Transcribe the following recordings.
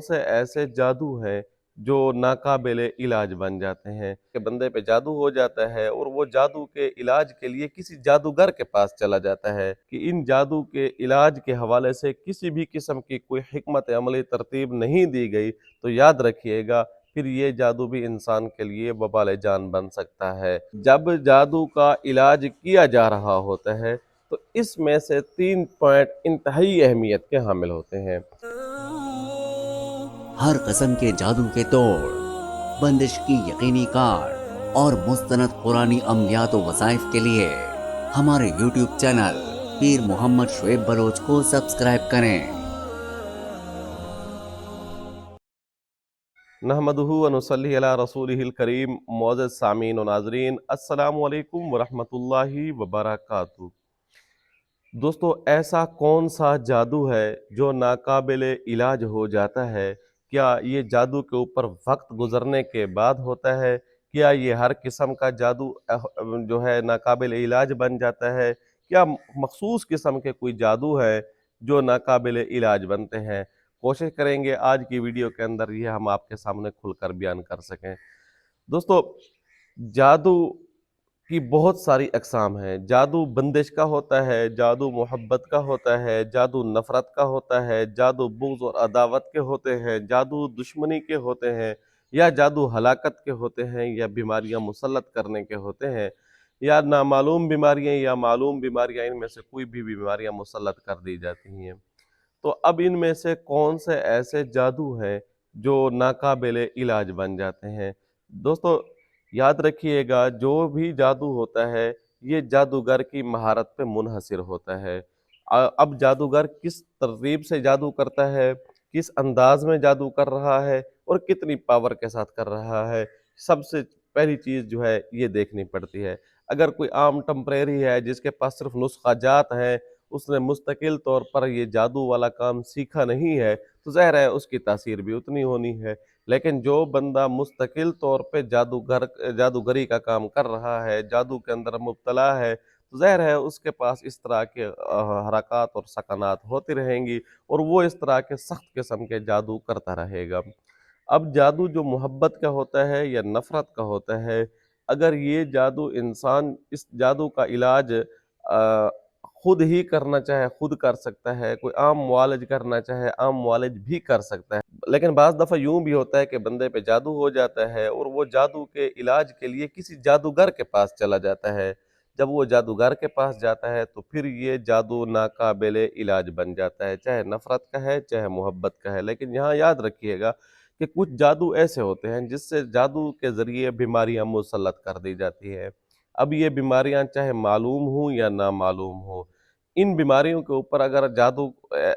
से ऐसे जादू हैं जो नाकाबिले इलाज बन जाते हैं कि बंदे पे जादू हो जाता है और वो जादू के इलाज के लिए किसी जादूगर के पास चला जाता है कि इन जादू के इलाज के हवाले से किसी भी किस्म की कोई हिकमत अमली तरतीब नहीं दी गई तो याद रखिएगा फिर ये जादू भी इंसान के लिए वबाल जान बन सकता है। जब जादू का इलाज किया जा रहा होता है तो इसमें से 3 पॉइंट इंतहाई अहमियत के हामिल होते हैं। हर किस्म के जादू के तोड़, बंदिश की यकीनी कार और मुस्तनद कुरानी अमलियात व वज़ाइफ के लिए हमारे YouTube चैनल पीर मोहम्मद शुएब बलोच को सब्सक्राइब करें। नहमदुहु व नुसल्ली अला रसूलिहिल करीम। मुअज़्ज़ज़ सामीन व नाज़रीन, अस्सलामु अलैकुम व रहमतुल्लाहि व बरकातुहू। दोस्तों, ऐसा कौन सा जादू है जो नाकाबिले इलाज हो जाता है? क्या ये जादू के ऊपर वक्त गुजरने के बाद होता है? क्या ये हर किस्म का जादू जो है नाकाबिले इलाज बन जाता है? क्या मखसूस किस्म के कोई जादू है जो नाकाबिले इलाज बनते हैं? कोशिश करेंगे आज की वीडियो के अंदर ये हम आपके सामने खुलकर बयान कर सकें। दोस्तों, जादू की बहुत सारी अक़साम हैं। जादू बंदिश का होता है, जादू मोहब्बत का होता है, जादू नफ़रत का होता है, जादू बुग़्ज़ और अदावत के होते हैं, जादू दुश्मनी के होते हैं, या जादू हलाकत के होते हैं, या बीमारियां मुसल्लत करने के होते हैं, या नामालूम बीमारियां या मालूम बीमारियां, इनमें से कोई भी बीमारियां मुसल्लत कर दी जाती हैं। तो अब इनमें से कौन से ऐसे जादू हैं जो नाकाबिले इलाज बन जाते हैं? दोस्तों, याद रखिएगा, जो भी जादू होता है ये जादूगर की महारत पे मुनहसिर होता है। अब जादूगर किस तरतीब से जादू करता है, किस अंदाज में जादू कर रहा है और कितनी पावर के साथ कर रहा है, सबसे पहली चीज़ जो है ये देखनी पड़ती है। अगर कोई आम टेम्परेरी है जिसके पास सिर्फ नुस्खा जात हैं, उसने मुस्तकिल तौर पर ये जादू वाला काम सीखा नहीं है, तो ज़ाहिर है उसकी तासीर भी उतनी होनी है। लेकिन जो बंदा मुस्तकिल तौर पे जादूगरी का काम कर रहा है, जादू के अंदर मुब्तला है, तो ज़ाहिर है उसके पास इस तरह के हरकत और सकनात होती रहेंगी और वो इस तरह के सख्त किस्म के जादू करता रहेगा। अब जादू जो मोहब्बत का होता है या नफ़रत का होता है, अगर ये जादू इंसान इस जादू का इलाज खुद ही करना चाहे खुद कर सकता है, कोई आम मुआलिज करना चाहे आम मुआलिज भी कर सकता है। लेकिन बाज़ दफ़ा यूँ भी होता है कि बंदे पे जादू हो जाता है और वो जादू के इलाज के लिए किसी जादूगर के पास चला जाता है। जब वो जादूगर के पास जाता है तो फिर ये जादू नाकाबिले इलाज बन जाता है, चाहे नफ़रत का है, चाहे मोहब्बत का है। लेकिन यहाँ याद रखिएगा कि कुछ जादू ऐसे होते हैं जिससे जादू के ज़रिए बीमारियाँ मुसल्लत कर दी जाती है। अब ये बीमारियाँ चाहे मालूम हों या ना मालूम हों, इन बीमारियों के ऊपर अगर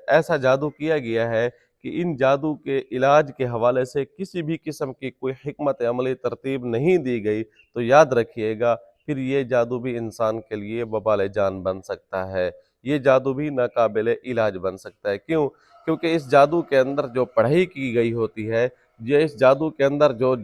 ऐसा जादू किया गया है कि इन जादू के इलाज के हवाले से किसी भी किस्म की कोई हिकमत अमली तरतीब नहीं दी गई तो याद रखिएगा फिर ये जादू भी इंसान के लिए वबाल जान बन सकता है। ये जादू भी नाकाबिले इलाज बन सकता है। क्यों? क्योंकि इस जादू के अंदर जो पढ़ाई की गई होती है, ये इस जादू के अंदर जो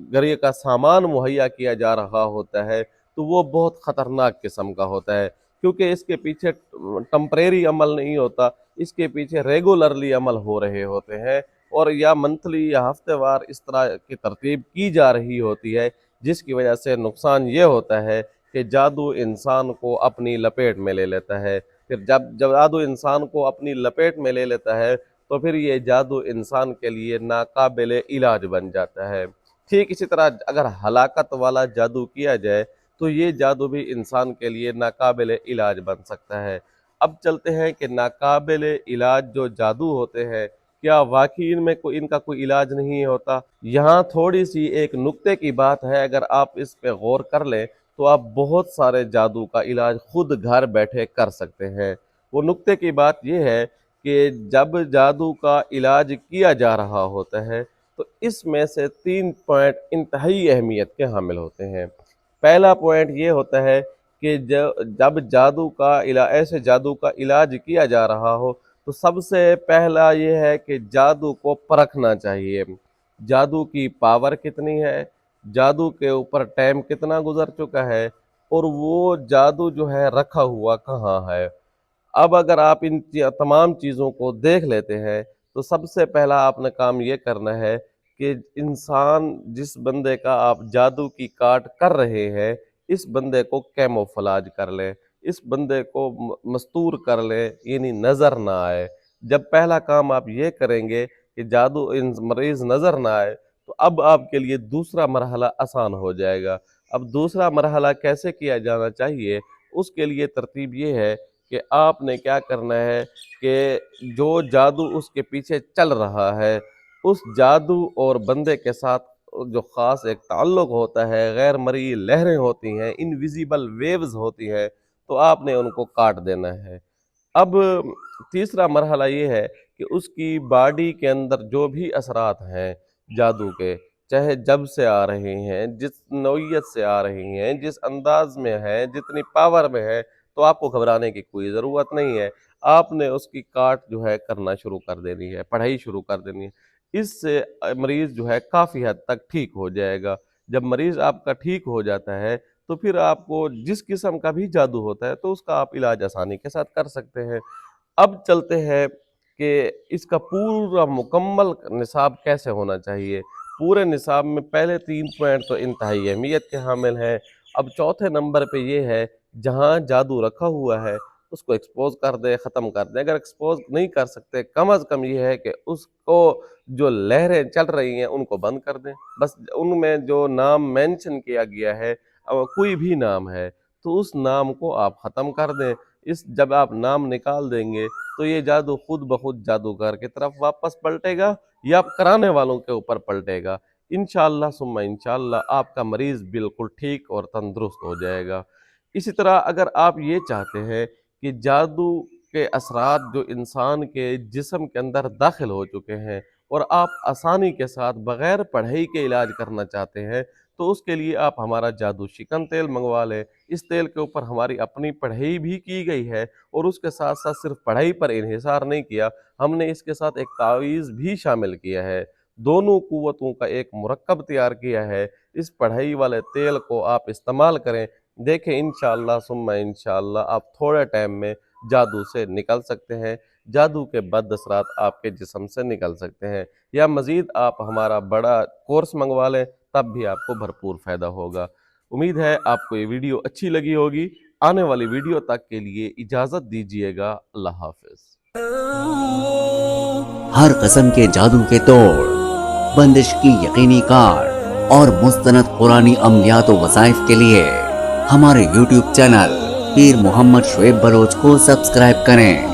गरी का सामान मुहैया किया जा रहा होता है, तो वो बहुत ख़तरनाक किस्म का होता है। क्योंकि इसके पीछे टेम्परेरी अमल नहीं होता, इसके पीछे रेगुलरली अमल हो रहे होते हैं और या मंथली या हफ्तेवार इस तरह की तरतीब की जा रही होती है, जिसकी वजह से नुकसान ये होता है कि जादू इंसान को अपनी लपेट में ले लेता है। फिर जब जादू इंसान को अपनी लपेट में ले लेता है तो फिर ये जादू इंसान के लिए नाकाबिले इलाज बन जाता है। ठीक इसी तरह अगर हलाकत वाला जादू किया जाए तो ये जादू भी इंसान के लिए नाकाबिले इलाज बन सकता है। अब चलते हैं कि नाकाबिले इलाज जो जादू होते हैं, क्या वाकई इनमें इनका कोई इलाज नहीं होता? यहाँ थोड़ी सी एक नुक्ते की बात है, अगर आप इस पे गौर कर लें तो आप बहुत सारे जादू का इलाज खुद घर बैठे कर सकते हैं। वो नुक्ते की बात यह है कि जब जादू का इलाज किया जा रहा होता है तो इसमें से 3 पॉइंट इंतहाई अहमियत के हामिल होते हैं। पहला पॉइंट ये होता है कि जब ऐसे जादू का इलाज किया जा रहा हो तो सबसे पहला ये है कि जादू को परखना चाहिए। जादू की पावर कितनी है, जादू के ऊपर टाइम कितना गुजर चुका है और वो जादू जो है रखा हुआ कहाँ है। अब अगर आप इन तमाम चीज़ों को देख लेते हैं تو सबसे पहला आपने काम ये करना है कि इंसान जिस बंदे का आप जादू की काट कर रहे हैं, इस बंदे को कैमोफ्लेज कर लें, इस बंदे को मस्तूर कर लें, यानी नज़र ना आए। जब पहला काम आप ये करेंगे कि जादू मरीज़ नज़र ना आए, तो अब आपके लिए दूसरा मरहला आसान हो जाएगा। अब दूसरा मरहला कैसे किया जाना चाहिए, उसके लिए तरतीब ये है कि आपने क्या करना है कि जो जादू उसके पीछे चल रहा है, उस जादू और बंदे के साथ जो ख़ास एक ताल्लुक़ होता है, गैर मर्ई लहरें होती हैं, इनविजिबल वेव्स होती हैं, तो आपने उनको काट देना है। अब तीसरा मरहला ये है कि उसकी बॉडी के अंदर जो भी असरात हैं जादू के, चाहे जब से आ रहे हैं, जिस नौइयत से आ रही हैं, जिस अंदाज में हैं, जितनी पावर में है, तो आपको घबराने की कोई ज़रूरत नहीं है। आपने उसकी काट जो है करना शुरू कर देनी है, पढ़ाई शुरू कर देनी है। इससे मरीज़ जो है काफ़ी हद तक ठीक हो जाएगा। जब मरीज़ आपका ठीक हो जाता है, तो फिर आपको जिस किस्म का भी जादू होता है, तो उसका आप इलाज आसानी के साथ कर सकते हैं। अब चलते हैं कि इसका पूरा मुकम्मल निसाब कैसे होना चाहिए। पूरे निसाब में पहले 3 पॉइंट तो इंतहाई अहमियत के हामिल हैं। अब चौथे नंबर पे ये है, जहाँ जादू रखा हुआ है उसको एक्सपोज़ कर दें, ख़त्म कर दें। अगर एक्सपोज़ नहीं कर सकते, कम अज़ कम ये है कि उसको जो लहरें चल रही हैं उनको बंद कर दें। बस उनमें जो नाम मेंशन किया गया है, कोई भी नाम है, तो उस नाम को आप ख़त्म कर दें। जब आप नाम निकाल देंगे, तो ये जादू खुद ब खुद जादूगर की तरफ वापस पलटेगा या कराने वालों के ऊपर पलटेगा। इंशाअल्लाह सुम्मा इंशाअल्लाह आपका मरीज़ बिल्कुल ठीक और तंदुरुस्त हो जाएगा। इसी तरह अगर आप ये चाहते हैं कि जादू के असरात जो इंसान के जिस्म के अंदर दाखिल हो चुके हैं और आप आसानी के साथ बग़ैर पढ़ाई के इलाज करना चाहते हैं, तो उसके लिए आप हमारा जादू शिकन तेल मंगवा लें। इस तेल के ऊपर हमारी अपनी पढ़ाई भी की गई है और उसके साथ-साथ सिर्फ़ पढ़ाई पर इन्हिसार नहीं किया, हमने इसके साथ एक तावीज़ भी शामिल किया है। दोनों कुव्वतों का एक मुरक्कब तैयार किया है। इस पढ़ाई वाले तेल को आप इस्तेमाल करें। देखें इंशाअल्लाह सुम्मा इंशाअल्लाह आप थोड़े टाइम में जादू से निकल सकते हैं। जादू के बद असरात आपके जिस्म से निकल सकते हैं। या मज़ीद आप हमारा बड़ा कोर्स मंगवा लें, तब भी आपको भरपूर फ़ायदा होगा। उम्मीद है आपको ये वीडियो अच्छी लगी होगी। आने वाली वीडियो तक के लिए इजाज़त दीजिएगा। अल्लाह हाफ़िज़। हर किस्म के जादू के तोड़, बंदिश की यकीनी कार और मुस्तनद कुरानी अमलियात व वज़ाइफ के लिए हमारे YouTube चैनल पीर मोहम्मद शुएब बलोच को सब्सक्राइब करें।